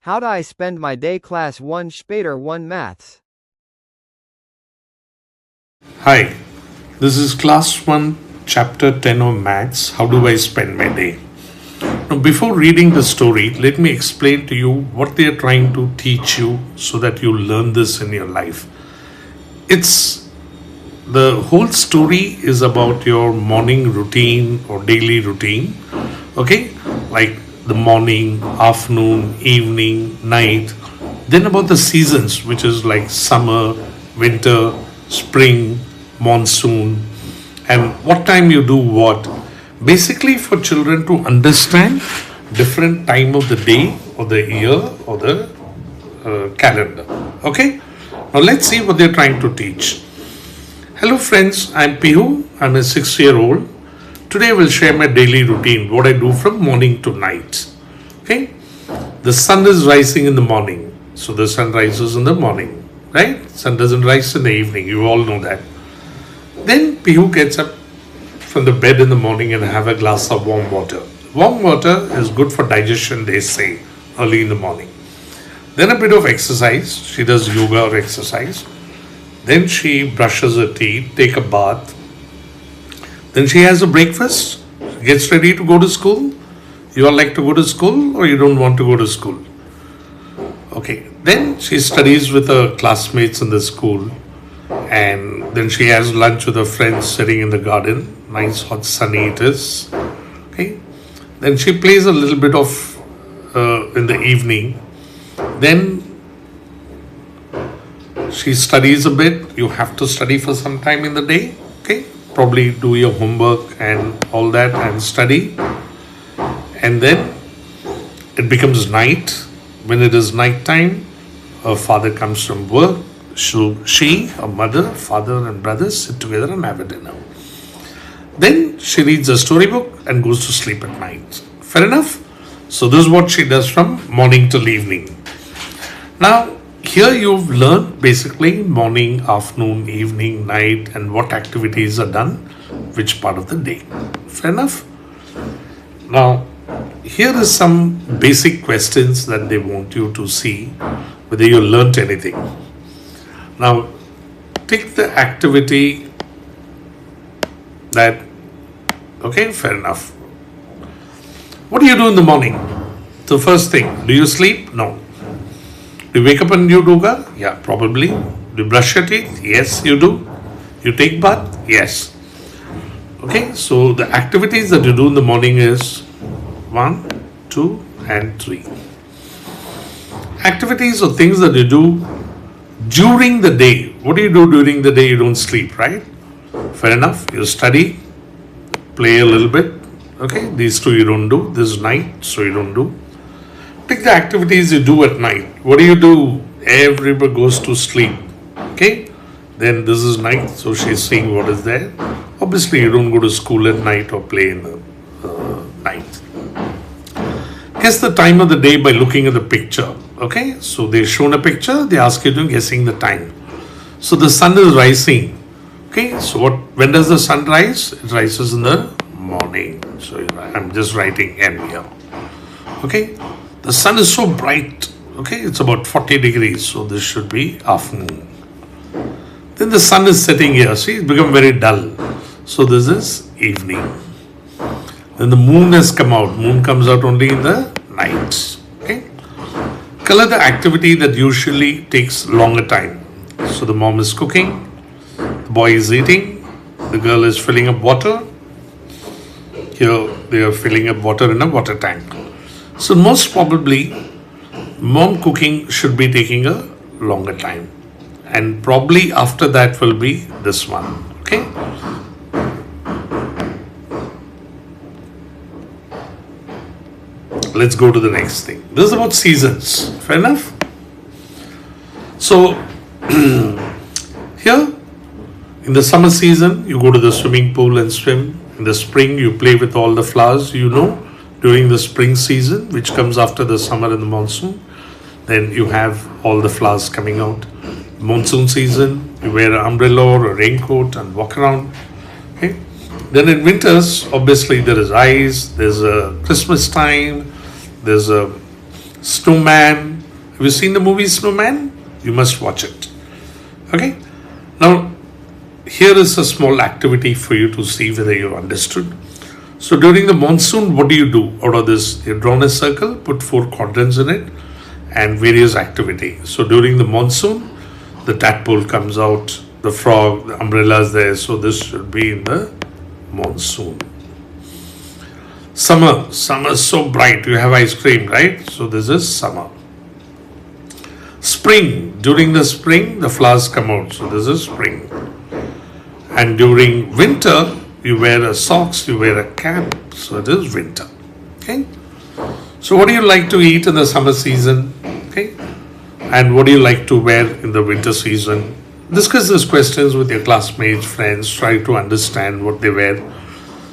How do I spend my day? Class 1 Später 1 Maths. Hi, this is Class 1, Chapter 10 of Maths. How do I spend my day? Now, before reading the story, let me explain to you what they are trying to teach you so that you learn this in your life. The whole story is about your morning routine or daily routine, okay? Like the morning, afternoon, evening, night. Then about the seasons, which is like summer, winter, spring, monsoon, and what time you do what. Basically for children to understand different time of the day or the year or the calendar. Okay? Now let's see what they're trying to teach. Hello friends, I'm Pihu. I'm a 6-year-old. Today I will share my daily routine, what I do from morning to night. Okay? The sun is rising in the morning. So the sun rises in the morning, right? Sun doesn't rise in the evening. You all know that. Then Pihu gets up from the bed in the morning and have a glass of warm water. Warm water is good for digestion, they say, early in the morning. Then a bit of exercise. She does yoga or exercise. Then she brushes her teeth, take a bath. Then she has a breakfast, gets ready to go to school. You all like to go to school or you don't want to go to school? Okay. Then she studies with her classmates in the school. And then she has lunch with her friends sitting in the garden. Nice hot sunny it is. Okay. Then she plays a little bit of in the evening. Then she studies a bit. You have to study for some time in the day. Okay. Probably do your homework and all that and study. And then it becomes night. When it is night time, her father comes from work. So she, her mother, father and brothers sit together and have a dinner. Then she reads a storybook and goes to sleep at night. Fair enough? So this is what she does from morning till evening. Now, here you've learned basically morning, afternoon, evening, night and what activities are done, which part of the day. Fair enough? Now, here is some basic questions that they want you to see whether you learnt anything. Now, take the activity that, okay, fair enough. What do you do in the morning? The first thing, do you sleep? No. Do you wake up and you do yoga? Yeah, probably. Do you brush your teeth? Yes, you do. You take bath? Yes. Okay, so the activities that you do in the morning is 1, 2, and 3. Activities or things that you do during the day. What do you do during the day? You don't sleep, right? Fair enough. You study, play a little bit. Okay, these two you don't do. This is night, so you don't do. Take the activities you do at night. What do you do? Everybody goes to sleep. Okay, then this is night, so she's seeing what is there. Obviously, you don't go to school at night or play in the night. Guess the time of the day by looking at the picture. Okay, so they've shown a picture, they ask you to guessing the time. So the sun is rising. Okay, so when does the sun rise? It rises in the morning. So I'm just writing N here. Okay, the sun is so bright. Okay, it's about 40 degrees, so this should be afternoon. Then the sun is setting here. See, it's become very dull. So this is evening. Then the moon has come out. Moon comes out only in the night. Okay. Color the activity that usually takes longer time. So the mom is cooking, the boy is eating, the girl is filling up water. Here they are filling up water in a water tank. So most probably mom cooking should be taking a longer time. And probably after that will be this one. Okay. Let's go to the next thing. This is about seasons. Fair enough? So, here, in the summer season, you go to the swimming pool and swim. In the spring, you play with all the flowers, during the spring season, which comes after the summer and the monsoon. Then you have all the flowers coming out. Monsoon season, you wear an umbrella or a raincoat and walk around. Okay. Then in winters, obviously there is ice, there's a Christmas time, there's a Snowman. Have you seen the movie Snowman? You must watch it. Okay. Now, here is a small activity for you to see whether you understood. So during the monsoon, what do you do out of this? You've drawn a circle, put 4 quadrants in it, and various activities. So during the monsoon, the tadpole comes out, the frog, the umbrella is there. So this should be in the monsoon. Summer is so bright. You have ice cream, right? So this is summer. Spring, during the spring, the flowers come out. So this is spring. And during winter, you wear a socks, you wear a cap. So it is winter. Okay. So what do you like to eat in the summer season? Okay. And what do you like to wear in the winter season? Discuss these questions with your classmates, friends. Try to understand what they wear.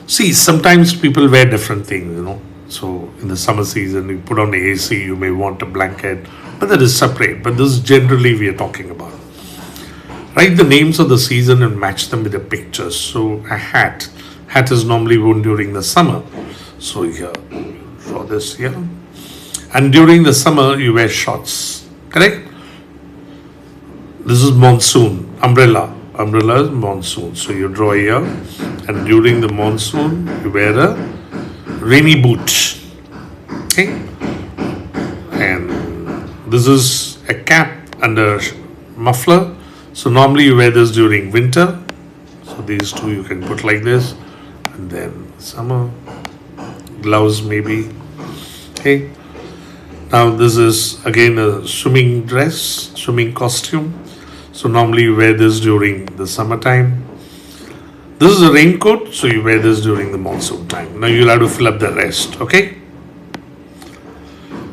See, sometimes people wear different things, So in the summer season, you put on the AC, you may want a blanket, but that is separate. But this is generally we are talking about. Write the names of the season and match them with the pictures. So a hat. Hat is normally worn during the summer. So here, draw this here. And during the summer, you wear shorts. Correct? This is monsoon. Umbrella. Umbrella is monsoon. So you draw here. And during the monsoon, you wear a rainy boot. Okay? And this is a cap and a muffler. So normally you wear this during winter. So these two you can put like this. And then summer. Gloves maybe. Okay. Now this is again a swimming dress, swimming costume. So normally you wear this during the summertime. This is a raincoat. So you wear this during the monsoon time. Now you'll have to fill up the rest. Okay.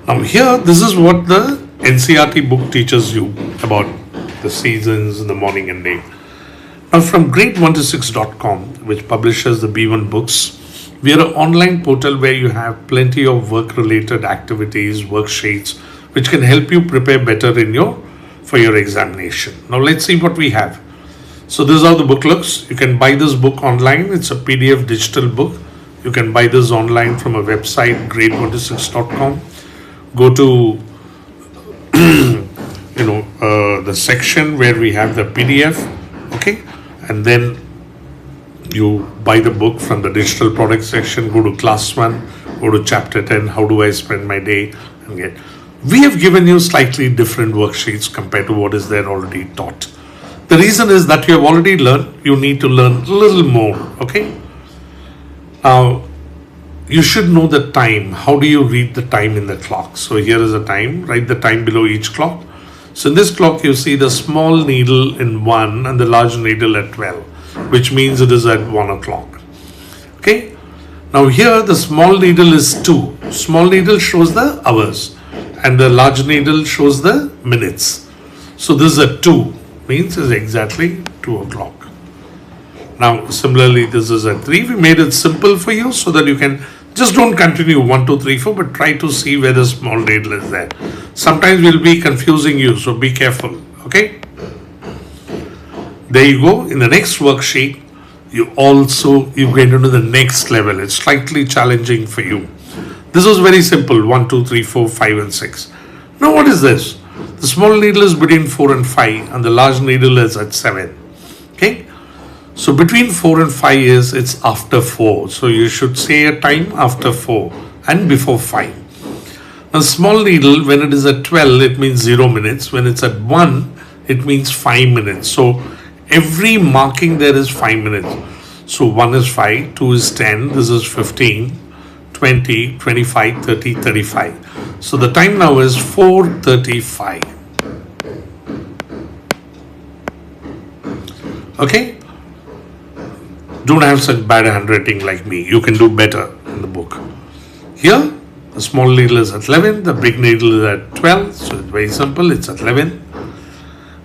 Now here, this is what the NCERT book teaches you about the seasons in the morning and day. Now from grade1to6.com, which publishes the B1 books, we are an online portal where you have plenty of work related activities, worksheets, which can help you prepare better for your examination. Now let's see what we have. So this is how the book looks. You can buy this book online. It's a PDF digital book. You can buy this online from a website, grade1to6.com. Go to the section where we have the PDF, okay, and then you buy the book from the digital product section. Go to Class-1, go to Chapter-10, how do I spend my day, and get. We have given you slightly different worksheets compared to what is there already taught. The reason is that you have already learned. You need to learn a little more, okay. Now you should know the time. How do you read the time in the clock? So here is a time. Write the time below each clock. So in this clock, you see the small needle in 1 and the large needle at 12, which means it is at 1 o'clock. Okay. Now here, the small needle is 2. Small needle shows the hours and the large needle shows the minutes. So this is at 2, means it's exactly 2 o'clock. Now, similarly, this is at 3. We made it simple for you so that you can just don't continue 1, 2, 3, 4, but try to see where the small needle is there. Sometimes we'll be confusing you, so be careful. Okay. There you go. In the next worksheet, you get into the next level. It's slightly challenging for you. This was very simple. 1, 2, 3, 4, 5, and 6. Now, what is this? The small needle is between 4 and 5, and the large needle is at 7. Okay. So between 4 and 5 it's after 4. So you should say a time after 4 and before 5. Now small needle, when it is at 12, it means 0 minutes. When it's at 1, it means 5 minutes. So every marking there is 5 minutes. So 1 is 5, 2 is 10, this is 15, 20, 25, 30, 35. So the time now is 4:35. Okay. Don't have such bad handwriting like me. You can do better in the book. Here, the small needle is at 11, the big needle is at 12. So it's very simple. It's at 11.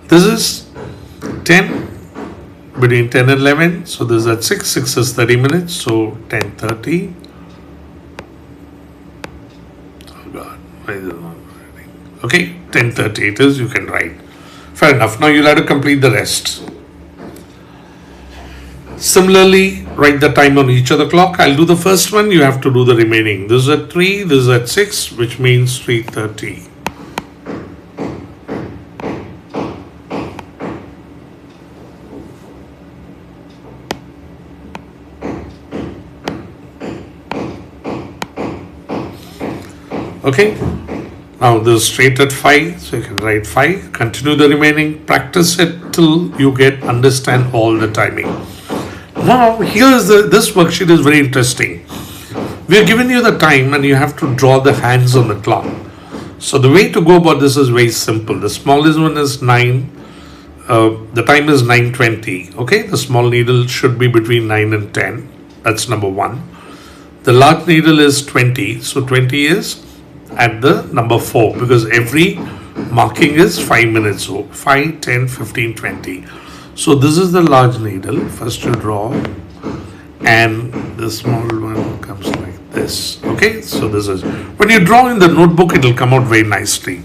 This is 10, between 10 and 11. So this is at 6. 6 is 30 minutes. So 10:30. Oh God, why is it not writing? Okay, 10:30 it is. You can write. Fair enough. Now you'll have to complete the rest. Similarly, write the time on each of the clock. I'll do the first one, you have to do the remaining. This is at 3, this is at 6, which means 3:30. Okay, now this is straight at 5, so you can write 5. Continue the remaining, practice it till you understand all the timing. Now, here's this worksheet is very interesting. We are giving you the time and you have to draw the hands on the clock. So the way to go about this is very simple. The smallest one is 9. The time is 9:20. Okay, the small needle should be between 9 and 10. That's number 1. The large needle is 20. So 20 is at the number 4 because every marking is 5 minutes. So 5, 10, 15, 20. So this is the large needle. First you draw and the small one comes like this. Okay, so this is when you draw in the notebook, it will come out very nicely.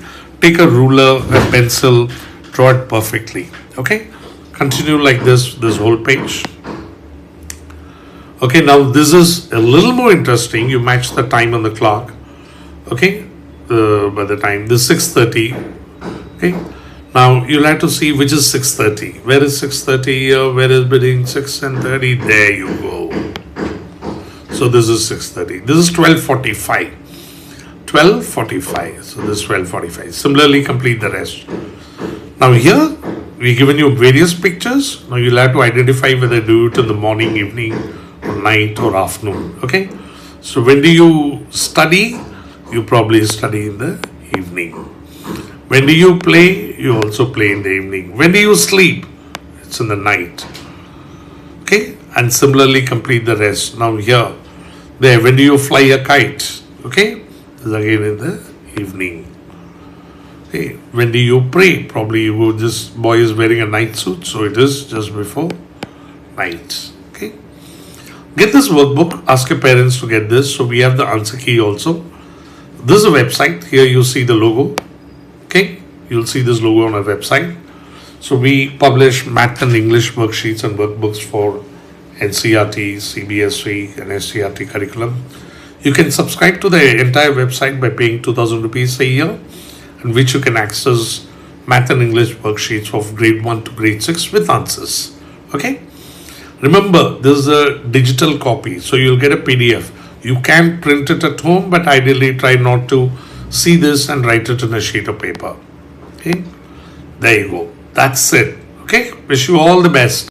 Take a ruler, a pencil, draw it perfectly. Okay, continue like this whole page. Okay, now this is a little more interesting. You match the time on the clock. Okay, by the time this is 6:30. Okay, now you'll have to see which is 6:30. Where is 6:30 here? Where is between 6 and 30? There you go. So this is 6:30. This is 12:45. 12:45. So this is 12:45. Similarly, complete the rest. Now here we've given you various pictures. Now you'll have to identify whether do it in the morning, evening, or night, or afternoon. Okay. So when do you study? You probably study in the evening. When do you play? You also play in the evening. When do you sleep? It's in the night. Okay, and similarly complete the rest. Now here, there, when do you fly a kite? Okay, this is again in the evening. Okay, when do you pray? Probably this boy is wearing a night suit, so it is just before night. Okay, get this workbook. Ask your parents to get this. So we have the answer key also. This is a website. Here you see the logo. Okay, you'll see this logo on our website. So we publish math and English worksheets and workbooks for NCERT, CBSE and SCERT curriculum. You can subscribe to the entire website by paying 2,000 rupees a year, in which you can access math and English worksheets of grade 1 to grade 6 with answers. Okay, remember this is a digital copy, so you'll get a PDF. You can print it at home, but ideally try not to see this and write it in a sheet of paper. Okay, there you go. That's it. Okay, wish you all the best.